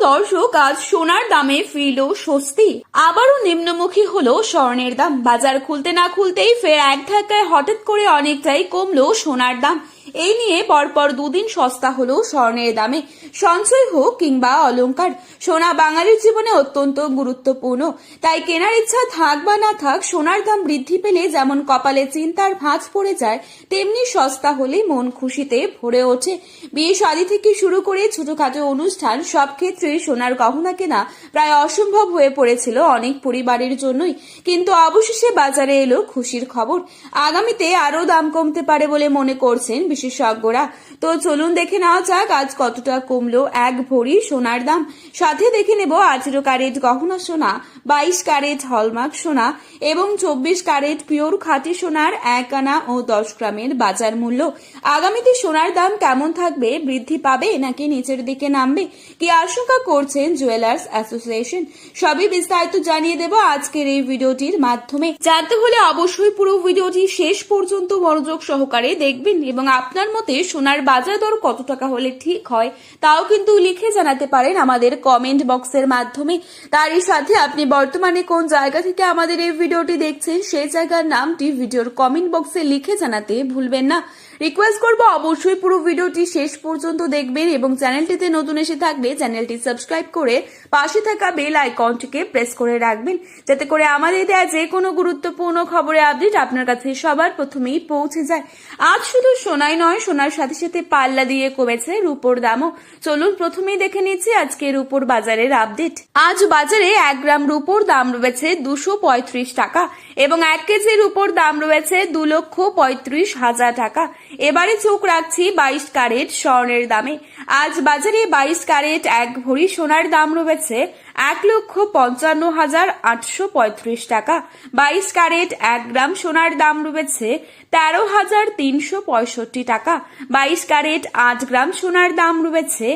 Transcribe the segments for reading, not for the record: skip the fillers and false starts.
দর্শক, আজ সোনার দামে ফিরল স্বস্তি। আবারও নিম্নমুখী হলো স্বর্ণের দাম। বাজার খুলতে না খুলতেই ফের এক ধাক্কায় হঠাৎ করে অনেকটাই কমলো সোনার দাম। এই নিয়ে পরপর দুদিন সস্তা হলো স্বর্ণের দামে। সঞ্চয় হোক কিংবা অলংকার, সোনা বাঙালির জীবনে অত্যন্ত গুরুত্বপূর্ণ। তাই কেনার ইচ্ছা থাক বা না থাক, সোনার দাম বৃদ্ধি পেলে যেমন কপালে চিন্তার ভাঁজ পড়ে যায়, তেমনি সস্তা হলে মন খুশিতে ভরে ওঠে। বিয়ে শাদী থেকে শুরু করে ছোটখাটো অনুষ্ঠান, সব ক্ষেত্রে সোনার গহনা কেনা প্রায় অসম্ভব হয়ে পড়েছিল অনেক পরিবারের জন্যই। কিন্তু অবশেষে বাজারে এলো খুশির খবর। আগামীতে আরো দাম কমতে পারে বলে মনে করছেন বিশেষজ্ঞরা। তো চলুন দেখে নেওয়া যাক আজ কতটা কমলো এক ভরি সোনার দাম। সাথে দেখে নেব 18 ক্যারেট গহনা সোনা, 22 ক্যারেট হলমার্ক সোনা এবং 24 ক্যারেট পিওর খাঁটি সোনার 1 আনা ও 10 গ্রামের বাজার মূল্য। আগামীতে সোনার দাম কেমন থাকবে, বৃদ্ধি পাবে নাকি নিচের দিকে নামবে, কি আশঙ্কা করছেন জুয়েলার্স অ্যাসোসিয়েশন, সবই বিস্তারিত জানিয়ে দেব আজকের এই ভিডিওটির মাধ্যমে। জানতে হলে অবশ্যই পুরো ভিডিওটি শেষ পর্যন্ত মনোযোগ সহকারে দেখবেন এবং আপনার মতে সোনার বাজার দর কত টাকা হলে ঠিক হয় তাও কিন্তু লিখে জানাতে পারেন আমাদের কমেন্ট বক্সের মাধ্যমে। তারই সাথে আপনি বর্তমানে কোন জায়গা থেকে আমাদের এই ভিডিওটি দেখছেন সেই জায়গার নামটি ভিডিওর কমেন্ট বক্সে লিখে জানাতে ভুলবেন না। রিকোয়েস্ট করব অবশ্যই পুরো ভিডিওটি শেষ পর্যন্ত দেখবেন এবং চ্যানেলটিতে নতুন এসে থাকলে চ্যানেলটি সাবস্ক্রাইব করে পাশে থাকা বেল আইকনটিকে প্রেস করে রাখবেন, যাতে করে আমাদের দেয়া যে কোনো গুরুত্বপূর্ণ খবরের আপডেট আপনার কাছে সবার প্রথমেই পৌঁছে যায়। আজ শুধু সোনাই নয়, সোনার সাথে সাথে পাল্লা দিয়ে কমেছে রূপোর দামও। চলুন প্রথমেই দেখে নিচ্ছি আজকে রূপোর বাজারের আপডেট। আজ বাজারে 1 গ্রাম রূপোর দাম রয়েছে 235 টাকা এবং 1 কেজির রূপোর দাম রয়েছে 2,35,000 টাকা। এবারে চোখ রাখছি 22 ক্যারেট স্বর্ণের দামে। আজ বাজারে 22 ক্যারেট 1 ভরি সোনার দাম রয়েছে 1,55,835 টাকা। 22 ক্যারেট 1 গ্রাম সোনার দাম রয়েছে 13,365 টাকা। 22 ক্যারেট 8 গ্রাম সোনার দাম রয়েছে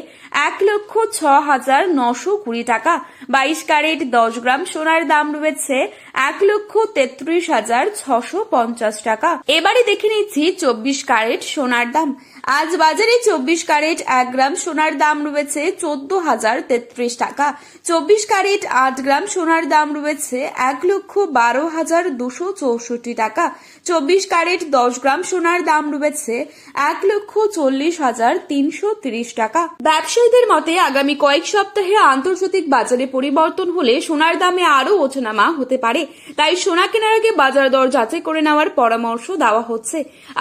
1,06,920 টাকা। 22 ক্যারেট 10 গ্রাম সোনার দাম রয়েছে 1,33,650 টাকা। এবারে দেখে নিচ্ছি 24 ক্যারেট সোনার দাম। আজ বাজারে 24 ক্যারেট 1 গ্রাম সোনার দাম রয়েছে 14,033 টাকা। 24 ক্যারেট 8 গ্রাম সোনার দাম রয়েছে 1,12,264 টাকা। 24 ক্যারেট 10 গ্রাম সোনার দাম রয়েছে 1,40,330 টাকা। ব্যবসায়ীদের মতে আগামী কয়েক সপ্তাহে আন্তর্জাতিক বাজারে পরিবর্তন হলে সোনার দামে আরো ওঠানামা হতে পারে। তাই সোনা কেনার আগে বাজার দর যাচাই করে নেওয়ার পরামর্শ দেওয়া হচ্ছে।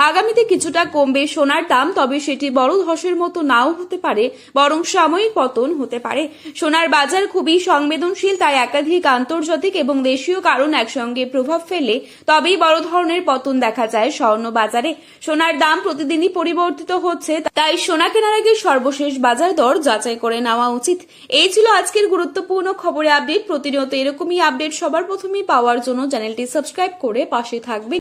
আগামীতে কিছুটা কমবে সোনার দাম, তবে সেটি বড় ধসের মতো নাও হতে পারে, বরং সাময়িক পতন হতে পারে। সোনার বাজার খুবই সংবেদনশীল, তাই একাধিক আন্তর্জাতিক এবং দেশীয় কারণ একসঙ্গে প্রভাব ফেলে তবেই বড় ধরনের পতন দেখা যায় স্বর্ণ বাজারে। সোনার দাম প্রতিদিনই পরিবর্তিত হচ্ছে, তাই সোনা কেনার আগে সর্বশেষ বাজার দর যাচাই করে নেওয়া উচিত। এই ছিল আজকের গুরুত্বপূর্ণ খবরের আপডেট। প্রতিনিয়ত এরকমই আপডেট সবার প্রথমেই পাওয়ার জন্য চ্যানেলটি সাবস্ক্রাইব করে পাশে থাকবেন।